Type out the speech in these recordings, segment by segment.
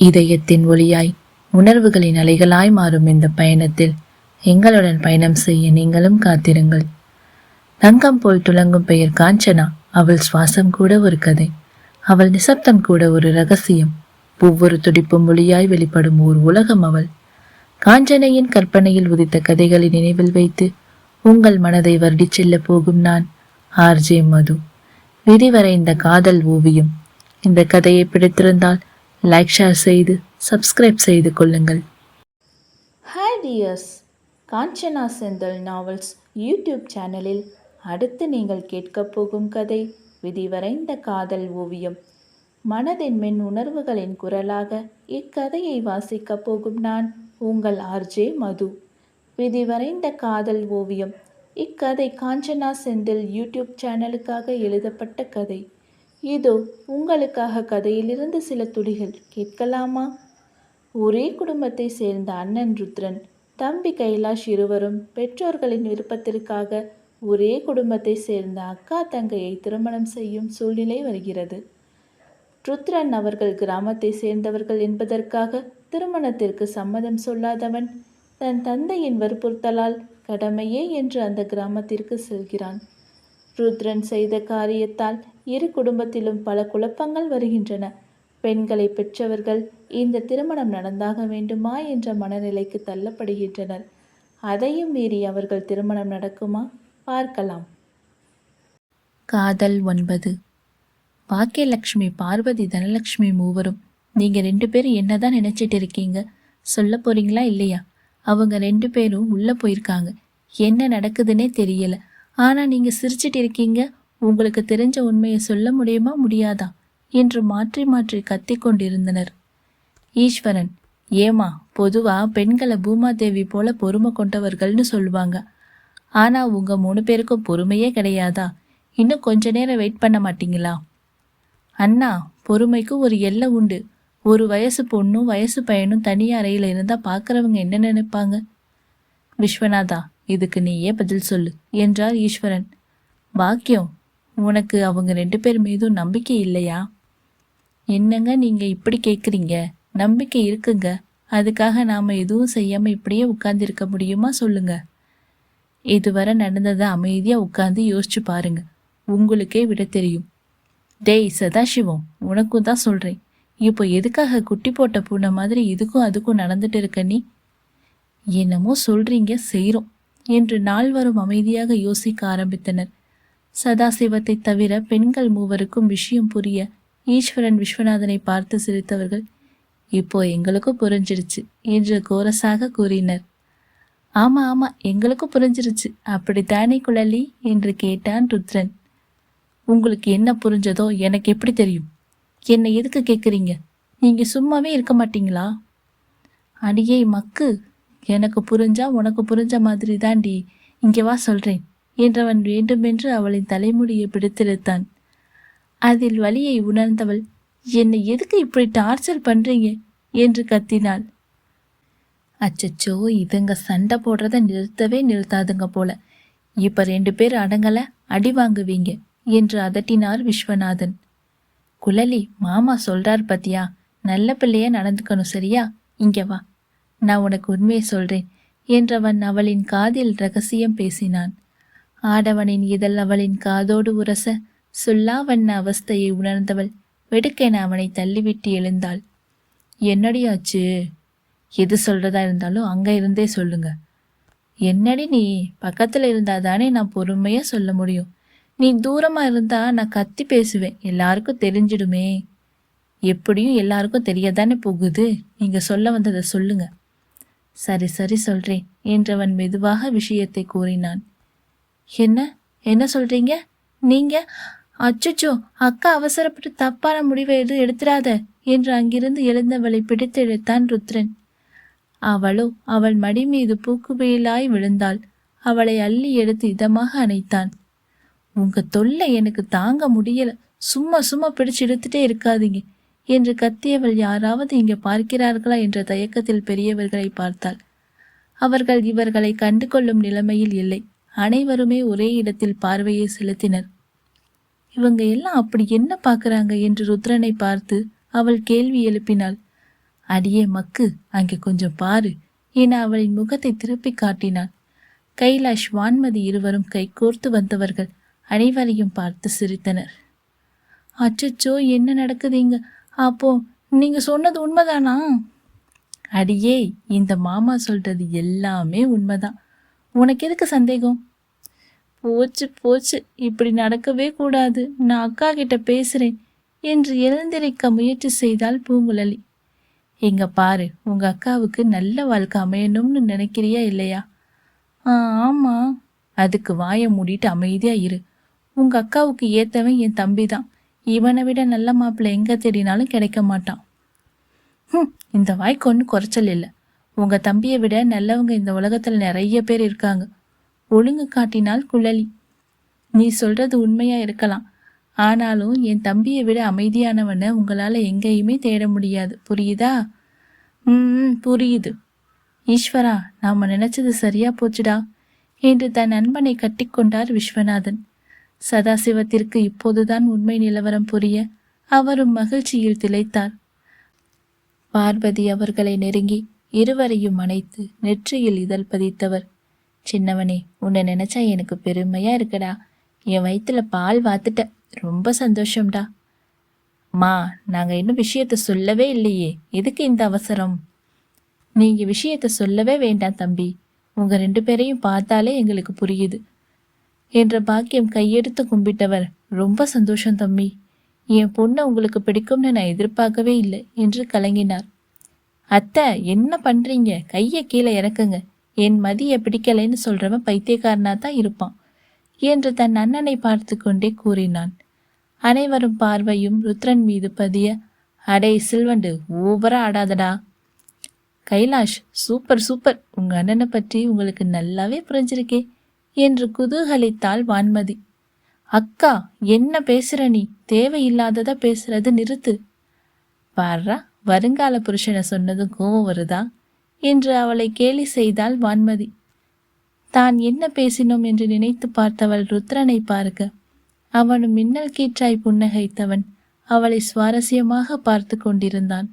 இதயத்தின் ஒளியாய் உணர்வுகளின் அலைகளாய் மாறும் இந்த பயணத்தில் எங்களுடன் பயணம் செய்ய நீங்களும் காத்திருங்கள். தங்கம் போல் துளங்கும் பெயர் காஞ்சனா. அவள் சுவாசம் கூட ஒரு கதை, அவள் நிசப்தம் கூட ஒரு ரகசியம். ஒவ்வொரு துடிப்பும் ஒளியாய் வெளிப்படும் ஓர் உலகம் அவள். காஞ்சனையின் கற்பனையில் உதித்த கதைகளை நினைவில் வைத்து உங்கள் மனதை வருடிச் செல்ல போகும் நான், ஆர்ஜே மது. விரிவரைந்த காதல் ஓவியம். இந்த கதையை பிடித்திருந்தால் லைக், ஷேர் செய்து சப்ஸ்கிரைப் செய்து கொள்ளுங்கள். Hi tears, Kanchana Senthil novels YouTube சேனலில் அடுத்து நீங்கள் கேட்கப் போகும் கதை விதிவரைந்த காதல் ஓவியம். மனதின் மென் உணர்வுகளின் குரலாக இக்கதையை வாசிக்கப் போகும் நான், உங்கள் ஆர்ஜே மது. விதிவரைந்த காதல் ஓவியம். இக்கதை காஞ்சனா செந்தில் யூடியூப் சேனலுக்காக எழுதப்பட்ட கதை. இதோ உங்களுக்காக கதையிலிருந்து சில துளிகள் கேட்கலாமா? ஒரே குடும்பத்தை சேர்ந்த அண்ணன் ருத்ரன், தம்பி கைலாஷ் இருவரும் பெற்றோர்களின் விருப்பத்திற்காக ஒரே குடும்பத்தை சேர்ந்த அக்கா தங்கையை திருமணம் செய்யும் சூழ்நிலை வருகிறது. ருத்ரன் அவர்கள் கிராமத்தை சேர்ந்தவர்கள் என்பதற்காக திருமணத்திற்கு சம்மதம் சொல்லாதவன் தன் தந்தையின் வற்புறுத்தலால் கடமையே என்று அந்த கிராமத்திற்கு செல்கிறான். ருத்ரன் செய்த காரியத்தால் இரு குடும்பத்திலும் பல குழப்பங்கள் வருகின்றன. பெண்களை பெற்றவர்கள் இந்த திருமணம் நடந்தாக வேண்டுமா என்ற மனநிலைக்கு தள்ளப்படுகின்றனர். அதையும் மீறி அவர்கள் திருமணம் நடக்குமா? பார்க்கலாம். காதல் 9. பாக்கியலட்சுமி, பார்வதி, தனலட்சுமி மூவரும் நீங்க 2 பேரும் என்னதான் நினைச்சிட்டு இருக்கீங்க? சொல்ல போறீங்களா இல்லையா? அவங்க 2 பேரும் உள்ள போயிருக்காங்க. என்ன நடக்குதுன்னே தெரியல. ஆனா நீங்க சிரிச்சிட்டு இருக்கீங்க. உங்களுக்கு தெரிஞ்ச உண்மையை சொல்ல முடியுமா முடியாதா என்று மாற்றி மாற்றி கத்தி கொண்டிருந்தனர். ஈஸ்வரன், ஏமா, பொதுவா பெண்களை பூமாதேவி போல பொறுமை கொண்டவர்கள்னு சொல்லுவாங்க. ஆனா உங்க 3 பேருக்கும் பொறுமையே கிடையாதா? இன்னும் கொஞ்ச நேரம் வெயிட் பண்ண மாட்டீங்களா? அண்ணா, பொறுமைக்கு ஒரு எல்லை உண்டு. ஒரு வயசு பொண்ணும் வயசு பையனும் தனியா அறையில இருந்தா பாக்குறவங்க என்ன நினைப்பாங்க? விஸ்வநாதா, இதுக்கு நீயே பதில் சொல்லு என்றார் ஈஸ்வரன். பாக்கியம், உனக்கு அவங்க 2 பேர் மீதும் நம்பிக்கை இல்லையா? என்னங்க நீங்க இப்படி கேக்குறீங்க? நம்பிக்கை இருக்குங்க. அதுக்காக நாம எதுவும் செய்யாம இப்படியே உட்கார்ந்திருக்க முடியுமா சொல்லுங்க? இதுவரை நடந்ததை அமைதியா உட்கார்ந்து யோசிச்சு பாருங்க. உங்களுக்கே விட தெரியும். டேய் சதாசிவம், உனக்கும் தான் சொல்றேன். இப்போ எதுக்காக குட்டி போட்ட பூனை மாதிரி இதுக்கும் அதுக்கும் நடந்துட்டு இருக்க நீ? என்னமோ சொல்றீங்க, செய்றோம் என்று நால்வரும் அமைதியாக யோசிக்க ஆரம்பித்தனர். சதாசிவத்தை தவிர பெண்கள் மூவருக்கும் விஷயம் புரிய ஈஸ்வரன் விஸ்வநாதனை பார்த்து சிரித்தவர்கள், இப்போ எங்களுக்கும் புரிஞ்சிருச்சு என்று கோரஸாக கூறினர். ஆமா ஆமா, எங்களுக்கும் புரிஞ்சிருச்சு, அப்படித்தானே குழலி என்று கேட்டான் ருத்ரன். உங்களுக்கு என்ன புரிஞ்சதோ எனக்கு எப்படி தெரியும்? என்னை எதுக்கு கேட்குறீங்க? நீங்க சும்மாவே இருக்க மாட்டீங்களா? அடியே மக்கு, எனக்கு புரிஞ்சா உனக்கு புரிஞ்ச மாதிரி தாண்டி. இங்கே வா சொல்றேன் என்றவன் வேண்டுமென்று அவளின் தலைமுடியை பிடித்திருத்தான். அதில் வலியை உணர்ந்தவள், என்னை எதுக்கு இப்படி டார்ச்சர் பண்றீங்க என்று கத்தினாள். அச்சச்சோ, இதுங்க சண்டை போடுறத நிறுத்தவே நிறுத்தாதுங்க போல. இப்ப 2 பேர் அடங்கல, அடி வாங்குவீங்க என்று அதட்டினார் விஸ்வநாதன். குழலி, மாமா சொல்றார் பத்தியா, நல்ல பிள்ளையா நடந்துக்கணும், சரியா? இங்க வா, நான் உனக்கு உண்மையை சொல்றேன் என்றவன் அவளின் காதில் ரகசியம் பேசினான். ஆடவனின் இதழ் அவளின் காதோடு உரச சொல்லாவண்ண அவஸ்தையை உணர்ந்தவள் வெடுக்கென அவனை தள்ளிவிட்டு எழுந்தாள். என்னடியாச்சு? எது சொல்றதா இருந்தாலும் அங்க இருந்தே சொல்லுங்க. என்னடி நீ பக்கத்துல இருந்தாதானே நான் பொறுமையா சொல்ல முடியும். நீ தூரமா இருந்தா நான் கத்தி பேசுவேன், எல்லாருக்கும் தெரிஞ்சிடுமே. எப்படியும் எல்லாருக்கும் தெரியதானே போகுது. நீங்க சொல்ல வந்ததை சொல்லுங்க. சரி சரி சொல்றேன் என்றவன் மெதுவாக விஷயத்தை கூறினான். என்ன என்ன சொல்றீங்க நீங்க? அச்சச்சோ, அக்கா அவசரப்பட்டு தப்பான முடிவை எடுத்துடாத என்று அங்கிருந்து எழுந்தவளை பிடித்து இழுத்தான் ருத்ரன். அவளோ அவள் மடி மீது பூக்குவையிலாய் விழுந்தாள். அவளை அள்ளி எடுத்து இதமாக அணைத்தான். உங்க தொல்லை எனக்கு தாங்க முடியல, சும்மா சும்மா பிடிச்சு இழுத்துட்டே இருக்காதீங்க என்று கத்தியவள் யாராவது இங்க பார்க்கிறார்களா என்ற தயக்கத்தில் பெரியவர்களை பார்த்தாள். அவர்கள் இவர்களை கண்டு கொள்ளும் நிலைமையில் இல்லை. அனைவருமே ஒரே இடத்தில் பார்வையை செலுத்தினர். இவங்க எல்லாம் அப்படி என்ன பார்க்கறாங்க என்று ருத்ரனை பார்த்து அவள் கேள்வி எழுப்பினாள். அடியே மக்கு, அங்கே கொஞ்சம் பாரு என அவளின் முகத்தை திருப்பி காட்டினான். கைலாஷ், வான்மதி இருவரும் கைகோர்த்து வந்தவர்கள் அனைவரையும் பார்த்து சிரித்தனர். அச்சச்சோ, என்ன நடக்குதுங்க? அப்போ நீங்க சொன்னது உண்மைதானா? அடியே, இந்த மாமா சொல்றது எல்லாமே உண்மைதான். உனக்கு எதுக்கு சந்தேகம்? போச்சு போச்சு, இப்படி நடக்கவே கூடாது. நான் அக்கா கிட்ட பேசுறேன் என்று எழுந்திருக்க முயற்சி செய்தாள் பூங்குழலி. எங்க பாரு, உங்க அக்காவுக்கு நல்ல வாழ்க்கை அமையணும்னு நினைக்கிறியா இல்லையா? ஆமா. அதுக்கு வாயை மூடிட்டு அமைதியா இரு. உங்க அக்காவுக்கு ஏத்தவன் என் தம்பி தான். இவனை விட நல்ல மாப்பிள்ளை எங்க தேடினாலும் கிடைக்க மாட்டான். இந்த வாய்க்கு ஒன்றும் குறைச்சல் இல்லை. உங்க தம்பியை விட நல்லவங்க இந்த உலகத்துல நிறைய பேர் இருக்காங்க. ஒழுங்கு காட்டினால் குழலி. நீ சொல்றது உண்மையா இருக்கலாம். ஆனாலும் என் தம்பியை விட அமைதியானவனை உங்களால எங்கேயுமே தேட முடியாது. புரியுதா? புரியுது. ஈஸ்வரா, நாம நினைச்சது சரியா போச்சுடா என்று தன் நண்பனை கட்டிக்கொண்டார் விஸ்வநாதன். சதாசிவத்திற்கு இப்போதுதான் உண்மை நிலவரம் புரிய அவரும் மகிழ்ச்சியில் திளைத்தார். பார்வதி அவர்களை நெருங்கி இருவரையும் அணைத்து நெற்றியில் இதழ் பதித்தவர், சின்னவனே, உன்னை நினைச்சா எனக்கு பெருமையா இருக்குடா. என் வயிற்றுல பால் வாத்துட்ட. ரொம்ப சந்தோஷம்டா. மா, நாங்க இன்னும் விஷயத்த சொல்லவே இல்லையே, எதுக்கு இந்த அவசரம்? நீங்க விஷயத்த சொல்லவே வேண்டாம் தம்பி. உங்க 2 பேரையும் பார்த்தாலே எங்களுக்கு புரியுது என்ற பாக்கியம் கையெடுத்து கும்பிட்டவர், ரொம்ப சந்தோஷம் தம்பி. என் பொண்ணை உங்களுக்கு பிடிக்கும்னு நான் எதிர்பார்க்கவே இல்லை என்று கலங்கினார். அத்தை, என்ன பண்றீங்க? கையை கீழே இறக்குங்க. என் மதியை பிடிக்கலைன்னு சொல்றவன் பைத்தியக்காரனா தான் இருப்பான் என்று தன் அண்ணனை பார்த்து கொண்டே கூறினான். அனைவரும் பார்வையும் ருத்ரன் மீது பதிய, அடே சில்வண்டு, ஓவரா ஆடாதடா. கைலாஷ், சூப்பர் சூப்பர், உங்க அண்ணனை பற்றி உங்களுக்கு நல்லாவே புரிஞ்சிருக்கே என்று குதூகலித்தாள் வான்மதி. அக்கா, என்ன பேசுற நீ? தேவையில்லாதத பேசுறது நிறுத்து. பாரா, வருங்கால புருஷனை சொன்னதும் கோவம் வருதா என்று அவளை கேலி செய்தாள் வான்மதி. தான் என்ன பேசினோம் என்று நினைத்து பார்த்தவள் ருத்ரனை பார்க்க, அவனும் மின்னல் கீற்றாய் புன்னகைத்தவன் அவளை சுவாரஸ்யமாக பார்த்து கொண்டிருந்தான்.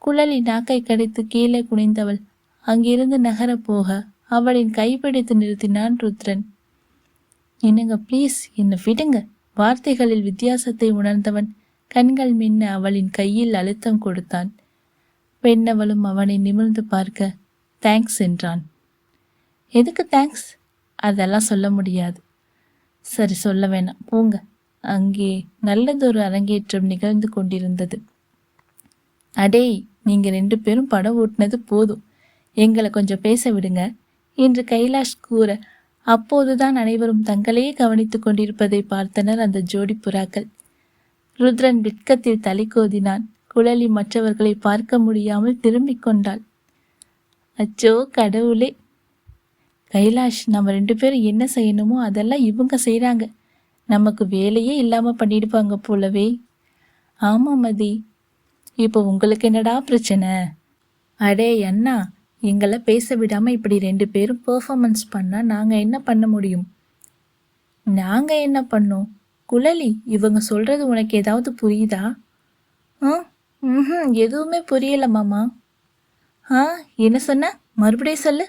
குழலி நாக்கை கடித்து கீழே குனிந்தவள் அங்கிருந்து நகரப் போக அவளின் கைப்பிடித்து நிறுத்தினான் ருத்ரன். என்னங்க, ப்ளீஸ் என்ன விடுங்க. வார்த்தைகளில் வித்தியாசத்தை உணர்ந்தவன் கண்கள் மின்ன அவளின் கையில் அழுத்தம் கொடுத்தான். பெண்ணவளும் அவனை நிமிர்ந்து பார்க்க தேங்க்ஸ் என்றான். எதுக்கு தேங்க்ஸ்? அதெல்லாம் சொல்ல முடியாது. சரி, சொல்ல வேணாம், போங்க. அங்கே நல்லதொரு அரங்கேற்றம் நிகழ்ந்து கொண்டிருந்தது. அடேய், நீங்க 2 பேரும் படம் ஓட்டுனது போதும், எங்களை கொஞ்சம் பேச விடுங்க என்று கைலாஷ் கூற, அப்போதுதான் அனைவரும் தங்களையே கவனித்துக் கொண்டிருப்பதை பார்த்தனர் அந்த ஜோடி புறாக்கள். ருத்ரன் வெட்கத்தில் தலை கோதினான். குழலி மற்றவர்களை பார்க்க முடியாமல் திரும்பிக் கொண்டாள். அச்சோ கடவுளே! கைலாஷ், நம்ம 2 பேரும் என்ன செய்யணுமோ அதெல்லாம் இவங்க செய்கிறாங்க. நமக்கு வேலையே இல்லாமல் பண்ணிடுவாங்க போலவே. ஆமாம் மதி, இப்போ உங்களுக்கு என்னடா பிரச்சனை? அடே அண்ணா, எங்களை பேச விடாமல் இப்படி 2 பேரும் பெர்ஃபார்மன்ஸ் பண்ணால் நாங்கள் என்ன பண்ண முடியும்? நாங்கள் என்ன பண்ணோம்? குழலி, இவங்க சொல்கிறது உனக்கு ஏதாவது புரியுதா? எதுவுமே புரியல மாமா. என்ன சொன்ன? மறுபடியும் சொல்லு.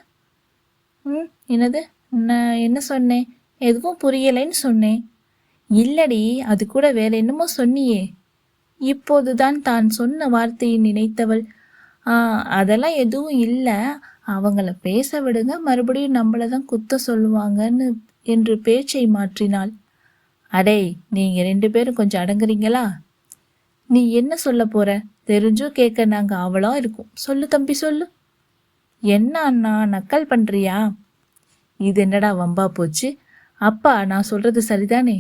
என்னது? நான் என்ன சொன்னேன்? எதுவும் புரியலைன்னு சொன்னேன். இல்லடி, அது கூட வேற என்னமோ சொன்னியே. இப்போதுதான் தான் சொன்ன வார்த்தையை நினைத்தவள், அதெல்லாம் எதுவும் இல்லை, அவங்கள பேச விடுங்க, மறுபடியும் நம்மளை தான் குத்த சொல்லுவாங்கன்னு என்று பேச்சை மாற்றினாள். அடே, நீங்க 2 பேரும் கொஞ்சம் அடங்குறீங்களா? நீ என்ன சொல்ல போற? தெரிஞ்சோ கேட்க நாங்க அவளா இருக்கோம். சொல்லு தம்பி, சொல்லு. என்ன அண்ணா, நக்கல் பண்றியா? இது என்னடா வம்பா போச்சு? அப்பா, நான் சொல்றது சரிதானே?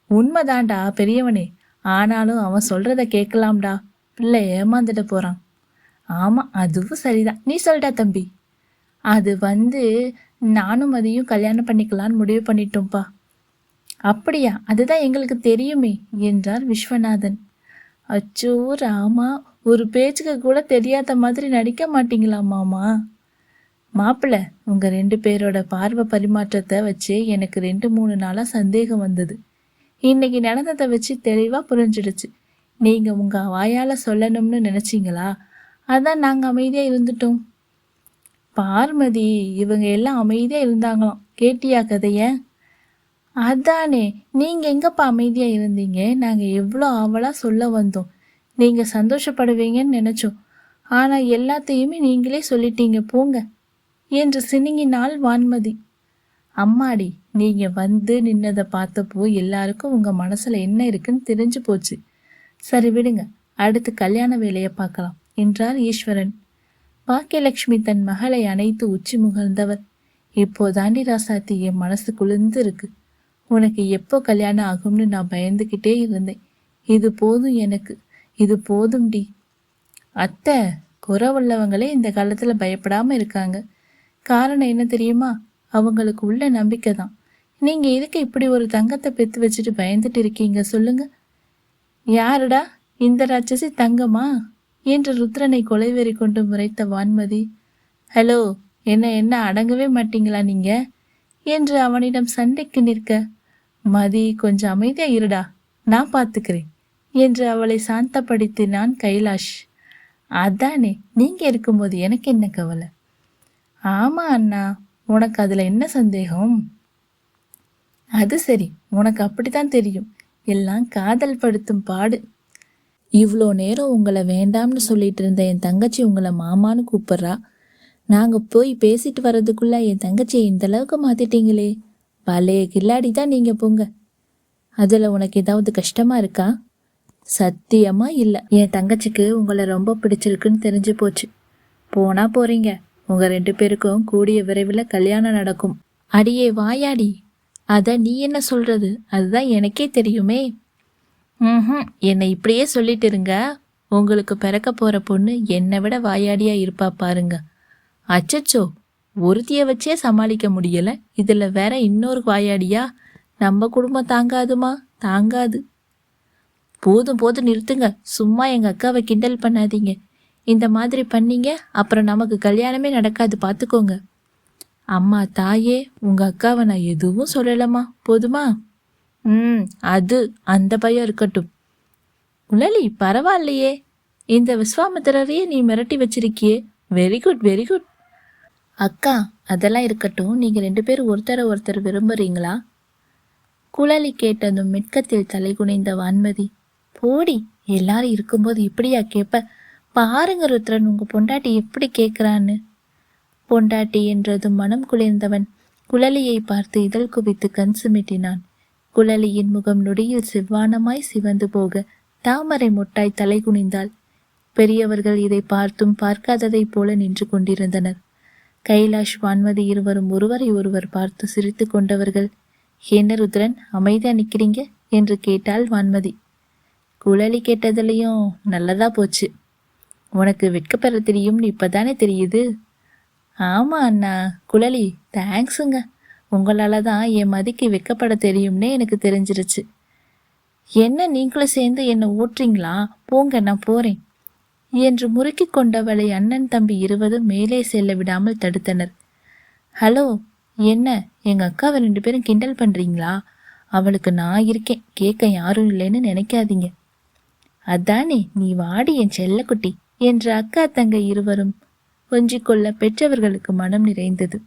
உண்மைதான்டா பெரியவனே, ஆனாலும் அவன் சொல்றத கேட்கலாம்டா. பிள்ளை ஏமாந்துட போறான். ஆமா, அதுவும் சரிதான். நீ சொல்டா தம்பி. அது நானும் அதையும் கல்யாணம் பண்ணிக்கலான்னு முடிவு பண்ணிட்டோம்ப்பா. அப்படியா? அதுதான் எங்களுக்கு தெரியுமே என்றார் விஸ்வநாதன். அச்சோ ராமா, ஒரு பேச்சுக்கு கூட தெரியாத மாதிரி நடிக்க மாட்டீங்களா மாமா? மாப்பிள்ள, உங்க 2 பேரோட பார்வை பரிமாற்றத்தை வச்சு எனக்கு 2-3 நாளா சந்தேகம் வந்தது. இன்னைக்கு நடந்ததை வச்சு தெளிவா புரிஞ்சிடுச்சு. நீங்க உங்க வாயால சொல்லணும்னு நினைச்சீங்களா? அதான் நாங்கள் அமைதியாக இருந்துட்டோம். பார்மதி, இவங்க எல்லாம் அமைதியாக இருந்தாங்களாம். கேட்டியா கதைய? அதானே, நீங்கள் எங்கப்பா அமைதியாக இருந்தீங்க? நாங்கள் எவ்வளோ ஆவலாக சொல்ல வந்தோம். நீங்கள் சந்தோஷப்படுவீங்கன்னு நினச்சோம். ஆனால் எல்லாத்தையுமே நீங்களே சொல்லிட்டீங்க போங்க என்று சினுங்கினாள் வான்மதி. அம்மாடி, நீங்கள் வந்து நின்னதை பார்த்தப்போ எல்லாருக்கும் உங்கள் மனசில் என்ன இருக்குன்னு தெரிஞ்சு போச்சு. சரி விடுங்க, அடுத்து கல்யாண வேலையை பார்க்கலாம் என்றார் ஈஸ்வரன். பாக்கியலட்சுமி தன் மகளை அணைத்து உச்சி முகர்ந்தவர். இப்போதாண்டி ராசாத்தி என் மனசு குளிர்ந்து இருக்கு. உனக்கு எப்போ கல்யாணம் ஆகும்னு நான் பயந்துக்கிட்டே இருந்தேன். இது போதும் எனக்கு, இது போதும்டி. அத்தை, குறை உள்ளவங்களே இந்த காலத்தில் பயப்படாமல் இருக்காங்க. காரணம் என்ன தெரியுமா? அவங்களுக்கு உள்ள நம்பிக்கை தான். நீங்கள் எதுக்கு இப்படி ஒரு தங்கத்தை பெற்று வச்சுட்டு பயந்துட்டு இருக்கீங்க சொல்லுங்க? யாருடா இந்த ராட்சசி? தங்கமா என்று ருத்ரனை கொலைவெறி கொண்டு முறைத்த வான்மதி. ஹலோ, என்ன அடங்கவே மாட்டீங்களா நீங்க என்று அவனிடம் சண்டைக்கு நிற்க, மதி கொஞ்சம் அமைதியா இருடா, நான் பார்த்துக்கிறேன் என்று அவளை சாந்தப்படுத்தினான் கைலாஷ். அதானே, நீங்க இருக்கும்போது எனக்கு என்ன கவலை? ஆமா அண்ணா, உனக்கு அதுல என்ன சந்தேகம்? அது சரி, உனக்கு அப்படித்தான் தெரியும். எல்லாம் காதல் படுத்தும் பாடு. இவ்வளோ நேரம் உங்களை வேண்டாம்னு சொல்லிட்டு இருந்த என் தங்கச்சி உங்களை மாமான்னு கூப்பிட்றா. நாங்கள் போய் பேசிட்டு வர்றதுக்குள்ள என் தங்கச்சியை இந்த அளவுக்கு மாத்திட்டீங்களே. பழைய கில்லாடி தான் நீங்கள் போங்க. அதில் உனக்கு ஏதாவது கஷ்டமா இருக்கா? சத்தியமா இல்லை. என் தங்கச்சிக்கு உங்களை ரொம்ப பிடிச்சிருக்குன்னு தெரிஞ்சு போச்சு. போனா போறீங்க, உங்கள் 2 பேருக்கும் கூடிய விரைவில் கல்யாணம் நடக்கும். அடியே வாயாடி, அத நீ என்ன சொல்றது? அதுதான் எனக்கே தெரியுமே. என்னை இப்படியே சொல்லிட்டு இருங்க. உங்களுக்கு பிறக்க போற பொண்ணு என்னை விட வாயாடியா இருப்பா பாருங்க. அச்சச்சோ, ஒருத்திய வச்சே சமாளிக்க முடியல, இதுல வேற இன்னொரு வாயாடியா? நம்ம குடும்பம் தாங்காதுமா, தாங்காது. போதும் போதும் நிறுத்துங்க. சும்மா எங்க அக்காவை கிண்டல் பண்ணாதீங்க. இந்த மாதிரி பண்ணீங்க அப்புறம் நமக்கு கல்யாணமே நடக்காது, பார்த்துக்கோங்க. அம்மா தாயே, உங்க அக்காவை நான் எதுவும் சொல்லலம்மா, போதுமா? அது அந்த பையன் இருக்கட்டும். குழலி, பரவாயில்லையே, இந்த விஸ்வாமித்திரரையே நீ மிரட்டி வச்சிருக்கியே. Very good, very good. அக்கா, அதெல்லாம் இருக்கட்டும், நீங்க 2 பேரும் ஒருத்தரை ஒருத்தர் விரும்புறீங்களா? குழலி கேட்டதும் மிட்கத்தில் தலை குனிந்த வான்மதி. போடி, எல்லாரும் இருக்கும்போது இப்படியா கேட்ப? பாருங்க ருத்ரன், உங்க பொண்டாட்டி எப்படி கேட்குறான்னு. பொண்டாட்டி என்றதும் மனம் குளிர்ந்தவன் குழலியை பார்த்து இதழ் குவித்து கண் சுமிட்டினான். குழலியின் முகம் நொடியில் செவ்வானமாய் சிவந்து போக தாமரை மொட்டாய் தலை குனிந்தாள். பெரியவர்கள் இதை பார்த்தும் பார்க்காததைப் போல நின்று கொண்டிருந்தனர். கைலாஷ், வான்மதி இருவரும் ஒருவரை ஒருவர் பார்த்து சிரித்து கொண்டவர்கள். என்ன ருத்ரன், அமைதியா நிக்கிறீங்க என்று கேட்டாள் வான்மதி. குழலி கேட்டதுலையும் நல்லதா போச்சு. உனக்கு வெட்கப்பெற தெரியும்னு இப்பதானே தெரியுது. ஆமா அண்ணா. குழலி, தேங்க்ஸுங்க. உங்களால தான் என் மதிக்கு வெக்கப்பட தெரியும்னே எனக்கு தெரிஞ்சிருச்சு. என்ன நீங்களும் சேர்ந்து என்னை ஓட்டுறீங்களா? போங்க, நான் போறேன் என்று முறுக்கி கொண்டவளை அண்ணன் தம்பி இருவரும் மேலே செல்ல விடாமல் தடுத்தனர். ஹலோ, என்ன எங்க அக்காவை 2 பேரும் கிண்டல் பண்றீங்களா? அவளுக்கு நான் இருக்கேன், கேட்க யாரும் இல்லைன்னு நினைக்காதீங்க. அதானே, நீ வாடி என் செல்லக்குட்டி என்று அக்கா தங்கை இருவரும் கொஞ்சிக்கொள்ள பெற்றவர்களுக்கு மனம் நிறைந்தது.